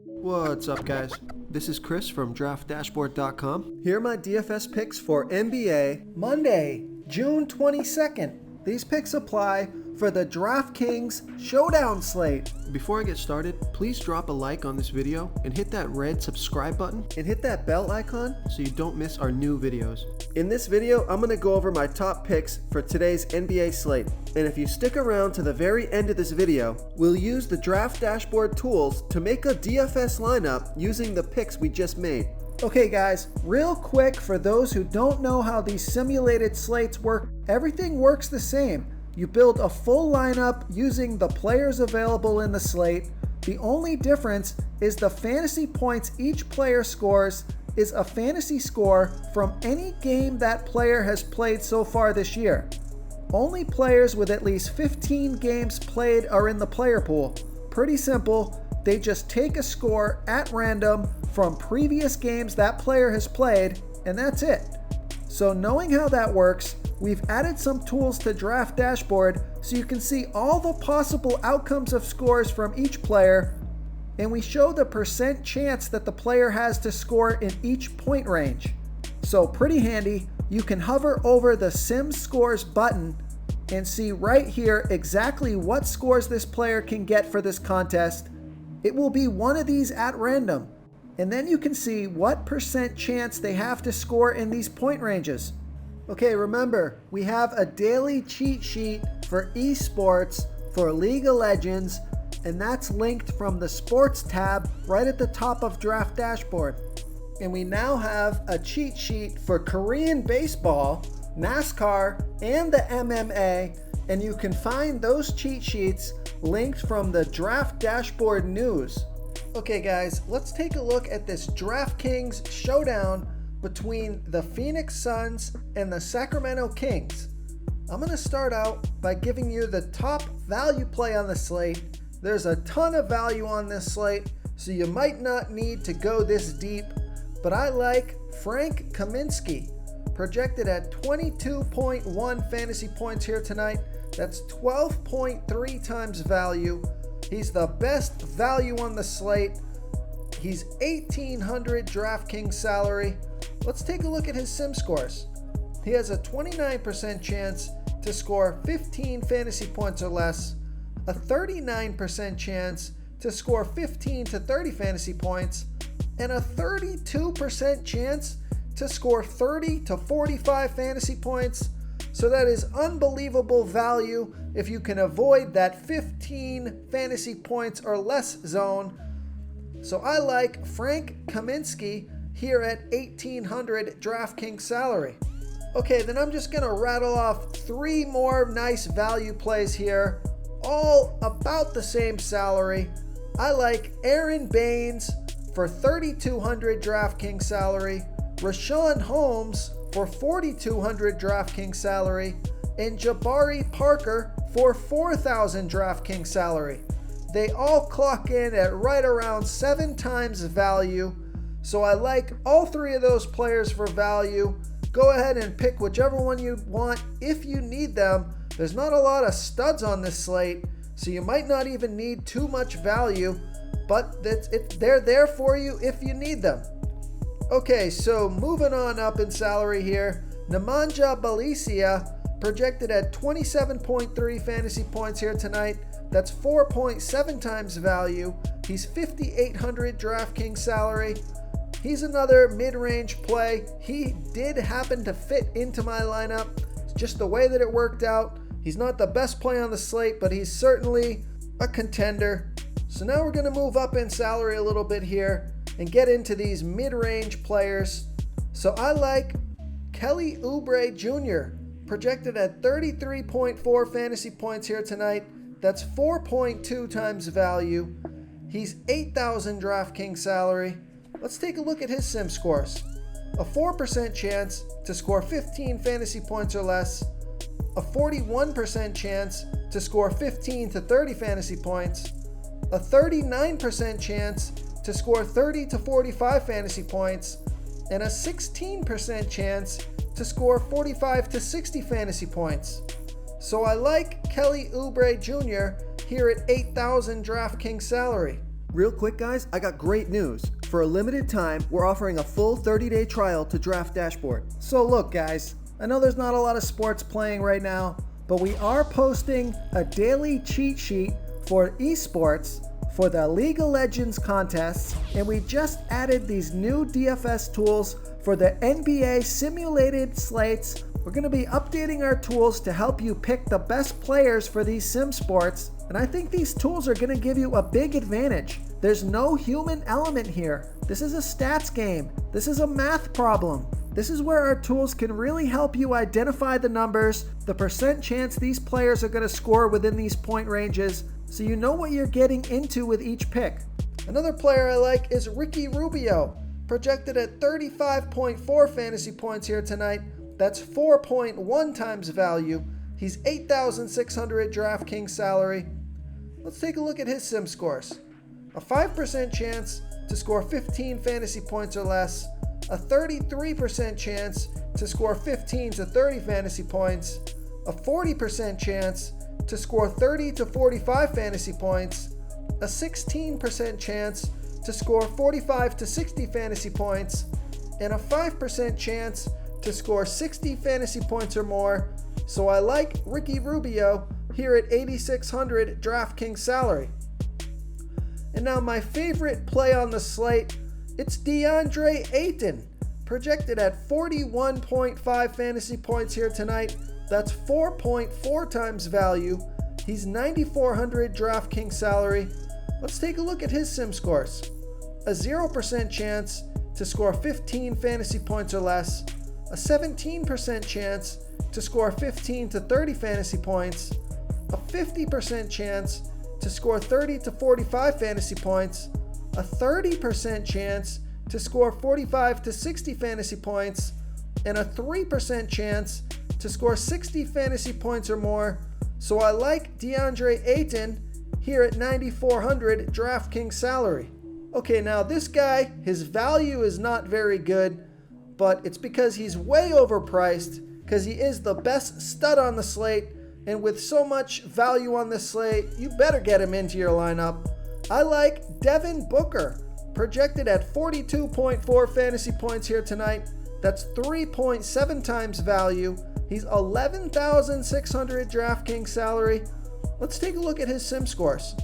What's up, guys? This is Chris from DraftDashboard.com. Here are my DFS picks for NBA Monday, June 22nd. These picks apply for the DraftKings Showdown slate. Before I get started, please drop a like on this video and hit that red subscribe button and hit that bell icon so you don't miss our new videos. In this video, I'm going to go over my top picks for today's NBA slate. And if you stick around to the very end of this video, we'll use the Draft Dashboard tools to make a DFS lineup using the picks we just made. Okay guys, real quick for those who don't know how these simulated slates work, everything works the same. You build a full lineup using the players available in the slate. The only difference is the fantasy points each player scores is a fantasy score from any game that player has played so far this year. Only players with at least 15 games played are in the player pool. Pretty simple. They just take a score at random from previous games that player has played, and that's it. So knowing how that works, we've added some tools to Draft Dashboard so you can see all the possible outcomes of scores from each player, and we show the percent chance that the player has to score in each point range. So pretty handy. You can hover over the Sim Scores button and see right here exactly what scores this player can get for this contest. It will be one of these at random. And then you can see what percent chance they have to score in these point ranges. Okay, remember, we have a daily cheat sheet for esports for League of Legends, and that's linked from the Sports tab right at the top of Draft Dashboard. And we now have a cheat sheet for Korean baseball, NASCAR, and the MMA, and you can find those cheat sheets linked from the Draft Dashboard news. Okay guys, let's take a look at this DraftKings showdown between the Phoenix Suns and the Sacramento Kings. I'm going to start out by giving you the top value play on the slate. There's a ton of value on this slate, so you might not need to go this deep, but I like Frank Kaminsky, projected at 22.1 fantasy points here tonight. That's 12.3 times value. He's the best value on the slate. He's 1,800 DraftKings salary. Let's take a look at his sim scores. He has a 29% chance to score 15 fantasy points or less, a 39% chance to score 15 to 30 fantasy points, and a 32% chance to score 30 to 45 fantasy points. So that is unbelievable value if you can avoid that 15 fantasy points or less zone. So I like Frank Kaminsky here at 1,800 DraftKings salary. Okay, then I'm just gonna rattle off 3 more nice value plays here, all about the same salary. I like Aaron Baines for 3,200 DraftKings salary, Rashawn Holmes for 4,200 DraftKings salary, and Jabari Parker for 4,000 DraftKings salary. They all clock in at right around 7 times value, so I like all 3 of those players for value. Go ahead and pick whichever one you want if you need them. There's not a lot of studs on this slate, so you might not even need too much value, but they're there for you if you need them. Okay, so moving on up in salary here, Nemanja Bjelica, projected at 27.3 fantasy points here tonight. That's 4.7 times value. He's 5,800 DraftKings salary. He's another mid-range play. He did happen to fit into my lineup. It's just the way that it worked out. He's not the best play on the slate, but he's certainly a contender. So now we're going to move up in salary a little bit here and get into these mid-range players. So I like Kelly Oubre Jr., projected at 33.4 fantasy points here tonight. That's 4.2 times value. He's 8,000 DraftKings salary. Let's take a look at his sim scores. A 4% chance to score 15 fantasy points or less, a 41% chance to score 15 to 30 fantasy points, a 39% chance to score 30 to 45 fantasy points, and a 16% chance to score 45 to 60 fantasy points. So I like Kelly Oubre Jr. here at 8,000 DraftKings salary. Real quick guys, I got great news. For a limited time, we're offering a full 30-day trial to Draft Dashboard. So look guys, I know there's not a lot of sports playing right now, but we are posting a daily cheat sheet for esports for the League of Legends contests, and we just added these new DFS tools for the NBA simulated slates. We're going to be updating our tools to help you pick the best players for these sim sports, and I think these tools are going to give you a big advantage. There's no human element here. This is a stats game. This is a math problem. This is where our tools can really help you identify the numbers, the percent chance these players are going to score within these point ranges, so you know what you're getting into with each pick. Another player I like is Ricky Rubio, projected at 35.4 fantasy points here tonight. That's 4.1 times value. He's 8,600 DraftKings salary. Let's take a look at his sim scores. A 5% chance to score 15 fantasy points or less, a 33% chance to score 15 to 30 fantasy points, a 40% chance to score 30 to 45 fantasy points, a 16% chance to score 45 to 60 fantasy points, and a 5% chance to score 60 fantasy points or more. So I like Ricky Rubio here at 8,600 DraftKings salary. And now my favorite play on the slate, it's DeAndre Ayton, projected at 41.5 fantasy points here tonight. That's 4.4 times value. He's 9,400 DraftKings salary. Let's take a look at his sim scores. A 0% chance to score 15 fantasy points or less, a 17% chance to score 15 to 30 fantasy points, a 50% chance to score 30 to 45 fantasy points, a 30% chance to score 45 to 60 fantasy points, and a 3% chance to score 60 fantasy points or more. So I like DeAndre Ayton here at 9,400 DraftKings salary. Okay, now this guy, his value is not very good, but it's because he's way overpriced, because he is the best stud on the slate, and with so much value on this slate, you better get him into your lineup. I like Devin Booker, projected at 42.4 fantasy points here tonight. That's 3.7 times value. He's 11,600 DraftKings salary. Let's take a look at his sim scores.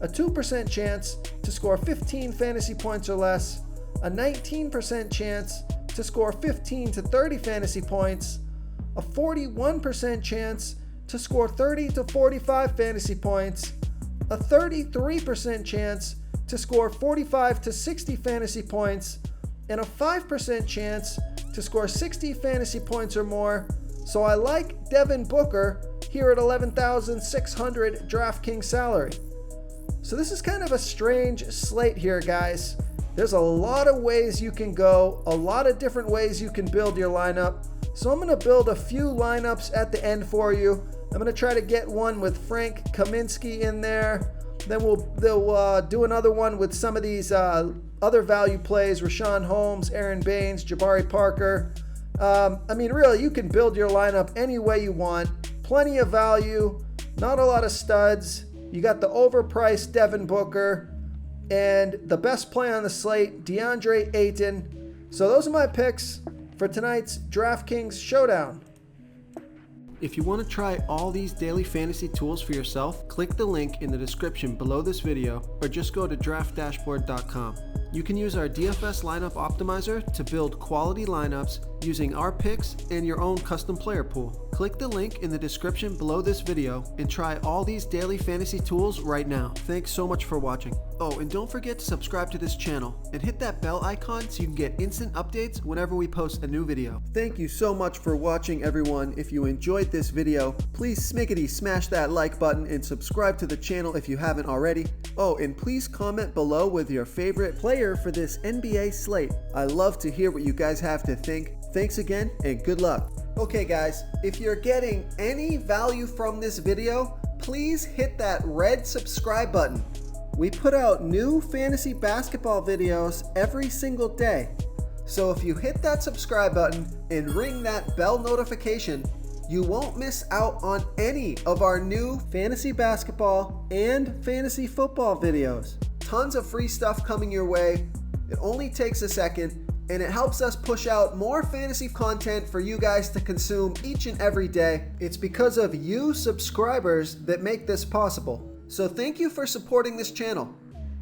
A 2% chance to score 15 fantasy points or less, a 19% chance to score 15 to 30 fantasy points, a 41% chance to score 30 to 45 fantasy points, a 33% chance to score 45 to 60 fantasy points, and a 5% chance to score 60 fantasy points or more. So I like Devin Booker here at 11,600 DraftKings salary. So this is kind of a strange slate here, guys. There's a lot of ways you can go, a lot of different ways you can build your lineup. So I'm going to build a few lineups at the end for you. I'm going to try to get one with Frank Kaminsky in there. Then they'll do another one with some of these other value plays, Rashawn Holmes, Aaron Baines, Jabari Parker. I mean, really, you can build your lineup any way you want. Plenty of value, not a lot of studs. You got the overpriced Devin Booker, and the best play on the slate, DeAndre Ayton. So those are my picks for tonight's DraftKings Showdown. If you want to try all these daily fantasy tools for yourself, click the link in the description below this video, or just go to draftdashboard.com. You can use our DFS lineup optimizer to build quality lineups using our picks and your own custom player pool. Click the link in the description below this video and try all these daily fantasy tools right now. Thanks so much for watching. Oh, and don't forget to subscribe to this channel and hit that bell icon so you can get instant updates whenever we post a new video. Thank you so much for watching, everyone. If you enjoyed this video, please smickety smash that like button and subscribe to the channel if you haven't already. Oh, and please comment below with your favorite player for this NBA slate. I love to hear what you guys have to think. Thanks again and good luck. Okay guys, if you're getting any value from this video, please hit that red subscribe button. We put out new fantasy basketball videos every single day. So if you hit that subscribe button and ring that bell notification, you won't miss out on any of our new fantasy basketball and fantasy football videos. tons of free stuff coming your way. It only takes a second, and it helps us push out more fantasy content for you guys to consume each and every day. It's because of you subscribers that make this possible. So thank you for supporting this channel.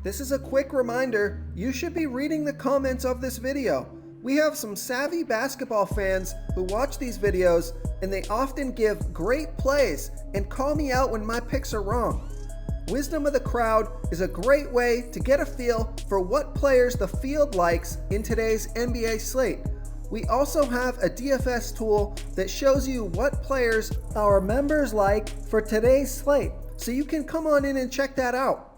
This is a quick reminder, you should be reading the comments of this video. We have some savvy basketball fans who watch these videos, and they often give great plays and call me out when my picks are wrong. Wisdom of the crowd is a great way to get a feel for what players the field likes in today's NBA slate. We also have a DFS tool that shows you what players our members like for today's slate, so you can come on in and check that out.